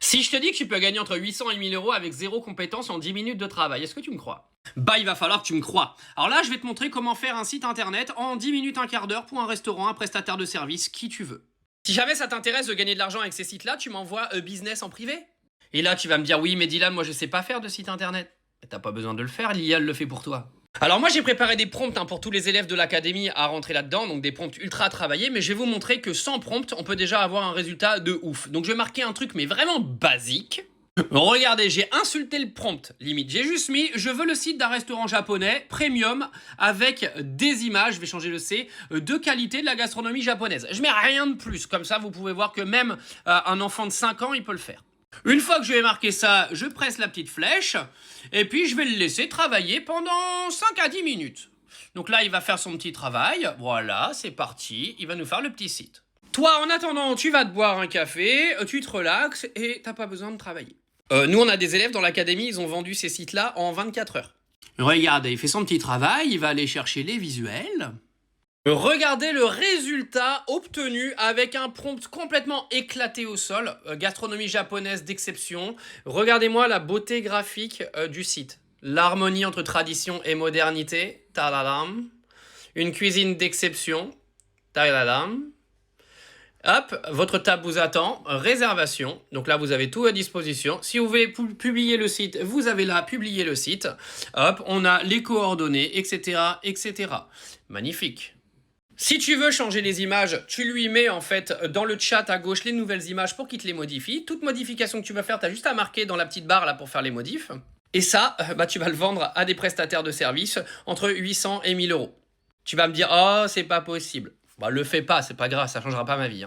Si je te dis que tu peux gagner entre 800 et 1000 euros avec zéro compétence en 10 minutes de travail, est-ce que tu me crois? Bah, il va falloir que tu me crois. Alors là, je vais te montrer comment faire un site internet en 10 minutes, un quart d'heure pour un restaurant, un prestataire de service, qui tu veux. Si jamais ça t'intéresse de gagner de l'argent avec ces sites-là, tu m'envoies business en privé. Et là, tu vas me dire, oui, mais Dylan, moi, je sais pas faire de site internet. T'as pas besoin de le faire, l'IA le fait pour toi. Alors moi, j'ai préparé des prompts pour tous les élèves de l'académie à rentrer là-dedans, donc des prompts ultra travaillés, mais je vais vous montrer que sans prompt, on peut déjà avoir un résultat de ouf. Donc je vais marquer un truc, mais vraiment basique. Regardez, j'ai insulté le prompt, limite. J'ai juste mis, je veux le site d'un restaurant japonais, premium, avec des images, je vais changer le C, de qualité de la gastronomie japonaise. Je mets rien de plus, comme ça vous pouvez voir que même un enfant de 5 ans, il peut le faire. Une fois que je vais marquer ça, je presse la petite flèche, et puis je vais le laisser travailler pendant 5 à 10 minutes. Donc là, il va faire son petit travail, voilà, c'est parti, il va nous faire le petit site. Toi, en attendant, tu vas te boire un café, tu te relaxes, et t'as pas besoin de travailler. Nous, on a des élèves dans l'académie, ils ont vendu ces sites-là en 24 heures. Regarde, il fait son petit travail, il va aller chercher les visuels. Regardez le résultat obtenu avec un prompt complètement éclaté au sol, gastronomie japonaise d'exception. Regardez-moi la beauté graphique du site. L'harmonie entre tradition et modernité, tadadam. Une cuisine d'exception, tadadam. Hop, votre table vous attend, réservation. Donc là, vous avez tout à disposition. Si vous voulez publier le site, vous avez là publier le site. Hop, on a les coordonnées, etc., etc. Magnifique. Si tu veux changer les images, tu lui mets en fait dans le chat à gauche les nouvelles images pour qu'il te les modifie. Toute modification que tu vas faire, tu as juste à marquer dans la petite barre là pour faire les modifs. Et ça, bah, tu vas le vendre à des prestataires de services entre 800 et 1000 euros. Tu vas me dire, oh, c'est pas possible. Bah, le fais pas, c'est pas grave, ça changera pas ma vie.